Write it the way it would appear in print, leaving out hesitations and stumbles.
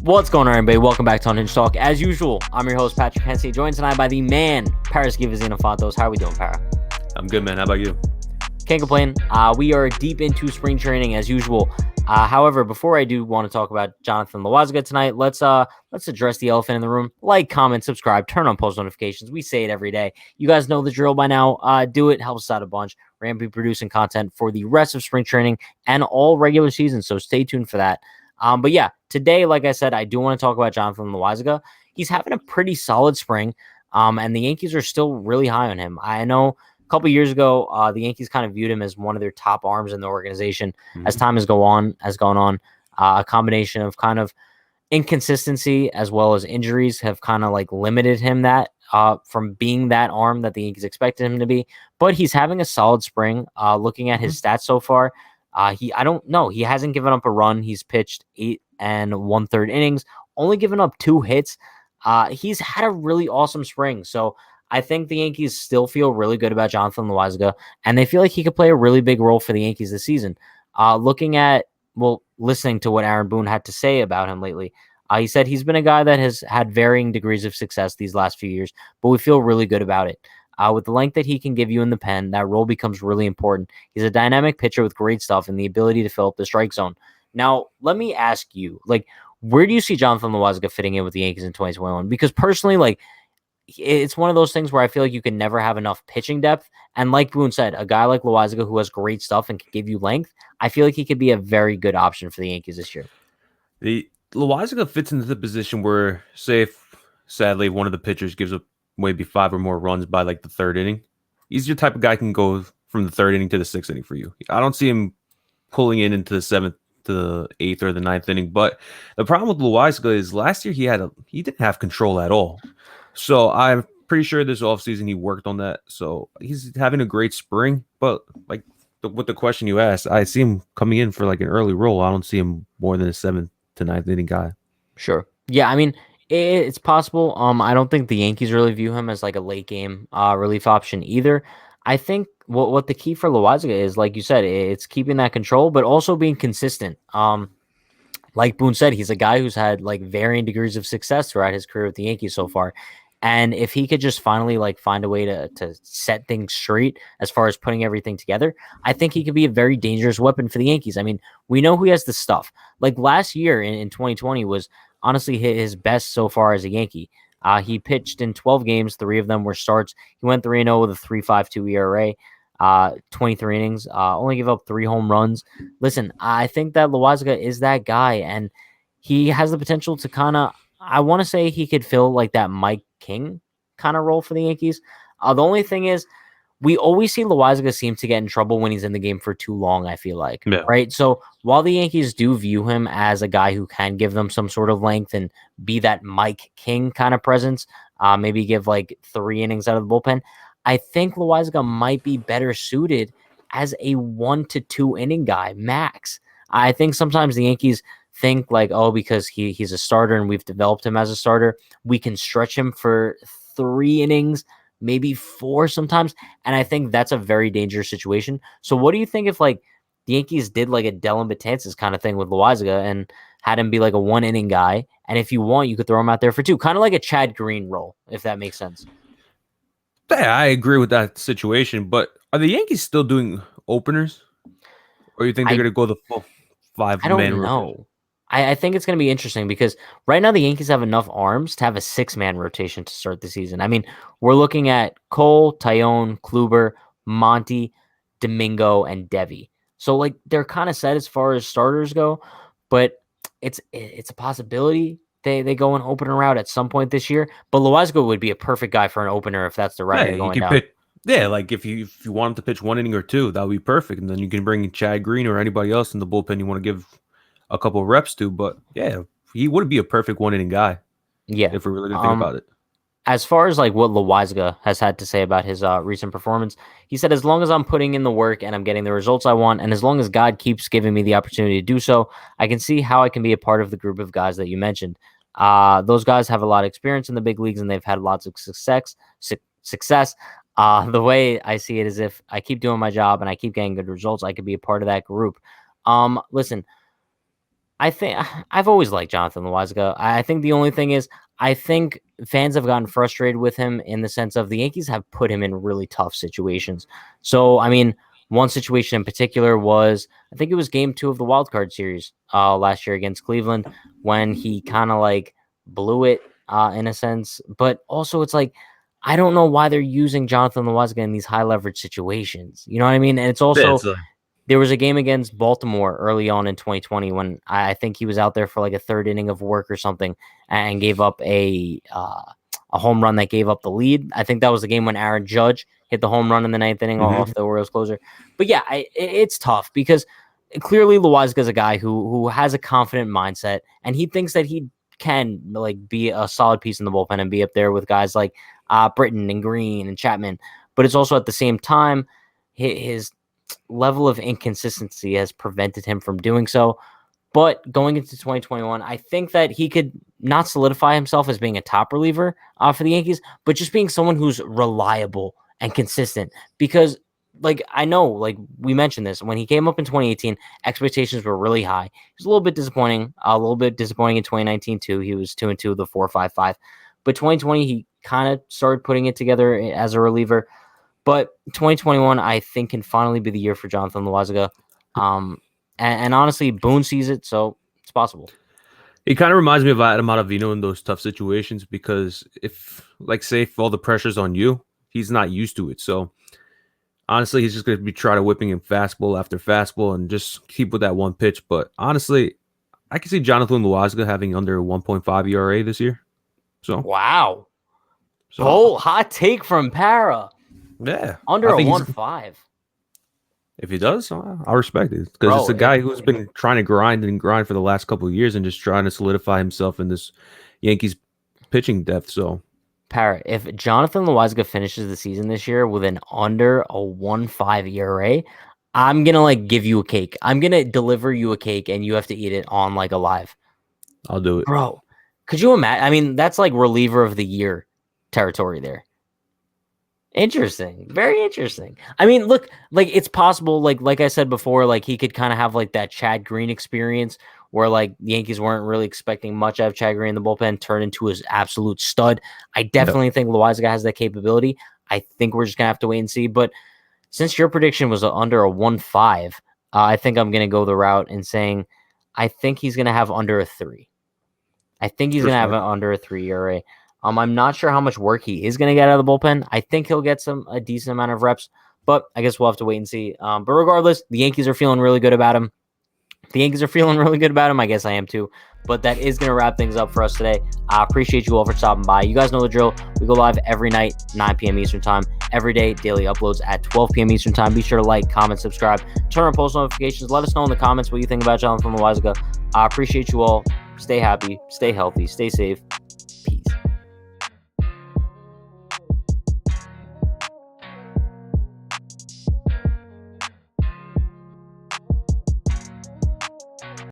What's going on, everybody? Welcome back to Unhinged Talk. As usual, I'm your host, Patrick Hensey, joined tonight by the man, Paris Givazina-Fontos. How are we doing, Para? I'm good, man. How about you? Can't complain. We are deep into spring training as usual. However, before I do want to talk about Jonathan Loaisiga tonight, let's address the elephant in the room. Like, comment, subscribe, turn on post notifications. We say it every day. You guys know the drill by now. Do it. Helps us out a bunch. We're going to be producing content for the rest of spring training and all regular season, so stay tuned for that. But yeah, today, like I said, I do want to talk about Jonathan Loaisiga. He's having a pretty solid spring, and the Yankees are still really high on him. I know a couple years ago, the Yankees kind of viewed him as one of their top arms in the organization. As time has gone on, a combination of kind of inconsistency as well as injuries have kind of like limited him from being that arm that the Yankees expected him to be. But he's having a solid spring. Looking at his stats so far, I don't know. He hasn't given up a run. He's pitched 8 1/3 innings, only given up 2 hits. He's had a really awesome spring. So I think the Yankees still feel really good about Jonathan Loaisiga, and they feel like he could play a really big role for the Yankees this season. Listening to what Aaron Boone had to say about him lately, he said he's been a guy that has had varying degrees of success these last few years, but we feel really good about it. With the length that he can give you in the pen, that role becomes really important. He's a dynamic pitcher with great stuff and the ability to fill up the strike zone. Now, let me ask you, where do you see Jonathan Loaisiga fitting in with the Yankees in 2021? Because personally, it's one of those things where I feel like you can never have enough pitching depth. And like Boone said, a guy like Loaisiga who has great stuff and can give you length, I feel like he could be a very good option for the Yankees this year. The Loaisiga fits into the position where, say, if sadly one of the pitchers gives up maybe 5 or more runs by like the 3rd inning, he's your type of guy who can go from the 3rd inning to the 6th inning for you. I don't see him pulling in into the 7th to the 8th or the 9th inning. But the problem with Loaisiga is last year he didn't have control at all. So I'm pretty sure this offseason he worked on that. So he's having a great spring. But with the question you asked, I see him coming in for like an early role. I don't see him more than a 7th to 9th inning guy. Sure. Yeah, I mean, it's possible. I don't think the Yankees really view him as like a late game relief option either. I think what the key for Loaisiga is, like you said, it's keeping that control, but also being consistent. Like Boone said, he's a guy who's had like varying degrees of success throughout his career with the Yankees so far. And if he could just finally find a way to set things straight as far as putting everything together, I think he could be a very dangerous weapon for the Yankees. I mean, we know he has the stuff. Like last year in 2020 was honestly his best so far as a Yankee. He pitched in 12 games, 3 of them were starts. He went 3-0 with a 3.52 ERA, 23 innings, only gave up 3 home runs. Listen, I think that Loaisiga is that guy, and he has the potential to kind of, I want to say he could fill like that Mike King kind of role for the Yankees. The only thing is, we always see Loaisiga seem to get in trouble when he's in the game for too long, I feel like. Yeah. Right? So while the Yankees do view him as a guy who can give them some sort of length and be that Mike King kind of presence, maybe give like 3 innings out of the bullpen, I think Loaisiga might be better suited as a 1 to 2 inning guy, max. I think sometimes the Yankees think like, oh, because he's a starter and we've developed him as a starter, we can stretch him for 3 innings, maybe 4 sometimes. And I think that's a very dangerous situation. So what do you think if like the Yankees did like a Dellin Betances kind of thing with Loaisiga and had him be like a 1 inning guy? And if you want, you could throw him out there for 2, kind of like a Chad Green role, if that makes sense. Yeah, I agree with that situation. But are the Yankees still doing openers? Or you think they're I going to go the full I 5-man don't rotation? know. I think it's going to be interesting because right now the Yankees have enough arms to have a 6-man rotation to start the season. I mean, we're looking at Cole, Tyone, Kluber, Monty, Domingo, and Devi. So like they're kind of set as far as starters go, but it's a possibility they go an opener route at some point this year. But Loaisiga would be a perfect guy for an opener if that's the route Yeah, you're you going can down. pitch. Yeah, like if you want him to pitch 1 inning or 2, that would be perfect. And then you can bring in Chad Green or anybody else in the bullpen you want to give a couple of reps to. But yeah, he would be a perfect 1 inning guy Yeah. if we're really gonna think about it. As far as like what Loaisiga has had to say about his recent performance, he said, as long as I'm putting in the work and I'm getting the results I want, and as long as God keeps giving me the opportunity to do so, I can see how I can be a part of the group of guys that you mentioned. Those guys have a lot of experience in the big leagues and they've had lots of success. The way I see it is if I keep doing my job and I keep getting good results, I could be a part of that group. Listen, I think I've always liked Jonathan Loaisiga. I think the only thing is I think fans have gotten frustrated with him in the sense of the Yankees have put him in really tough situations. So I mean, one situation in particular was I think it was Game 2 of the Wild Card Series last year against Cleveland when he kind of like blew it in a sense. But also, it's like I don't know why they're using Jonathan Loaisiga in these high leverage situations. You know what I mean? And it's Yeah, also it's like, there was a game against Baltimore early on in 2020 when I think he was out there for like a third inning of work or something and gave up a home run that gave up the lead. I think that was the game when Aaron Judge hit the home run in the ninth inning off the Orioles closer. But yeah, it's tough because clearly Loaisiga is a guy who has a confident mindset and he thinks that he can like be a solid piece in the bullpen and be up there with guys like Britton and Green and Chapman. But it's also at the same time his level of inconsistency has prevented him from doing so. But going into 2021, I think that he could not solidify himself as being a top reliever for the Yankees, but just being someone who's reliable and consistent. Because, like, I know, like, we mentioned this when he came up in 2018, expectations were really high. He was a little bit disappointing, in 2019 too. He was 2-2 the 4.55, but 2020 he kind of started putting it together as a reliever. But 2021, I think, can finally be the year for Jonathan Loaisiga. And honestly, Boone sees it, so it's possible. he kind of reminds me of Adam Ottavino in those tough situations because if, like, say, if all the pressure's on you, he's not used to it. So honestly, he's just going to be trying to whipping him fastball after fastball and just keep with that one pitch. But honestly, I can see Jonathan Loaisiga having under 1.5 ERA this year. So wow, hot take from Para. Yeah, under a 1.5. If he does, I respect it because it's a guy who's been trying to grind for the last couple of years and just trying to solidify himself in this Yankees pitching depth. So, Parrot, if Jonathan Loaisiga finishes the season this year with an under a 1.5 ERA, I'm gonna like give you a cake. I'm gonna deliver you a cake and you have to eat it on like a live. I'll do it, bro. Could you imagine? I mean, that's like reliever of the year territory there. Interesting. Very interesting. I mean, look, like it's possible, like I said before, like he could kind of have like that Chad Green experience where like the Yankees weren't really expecting much out of Chad Green in the bullpen, turn into his absolute stud. I definitely think Loaisiga has that capability. I think we're just gonna have to wait and see. But since your prediction was under a 1.5, I think I'm gonna go the route in saying I think he's gonna have under a 3. I think he's gonna have under a 3 ERA. I'm not sure how much work he is going to get out of the bullpen. I think he'll get a decent amount of reps, but I guess we'll have to wait and see. But regardless, the Yankees are feeling really good about him. I guess I am too. But that is going to wrap things up for us today. I appreciate you all for stopping by. You guys know the drill. We go live every night, 9 p.m. Eastern time. Every day, daily uploads at 12 p.m. Eastern time. Be sure to like, comment, subscribe, turn on post notifications. Let us know in the comments what you think about Jonathan Loaisiga. I appreciate you all. Stay happy, stay healthy, stay safe.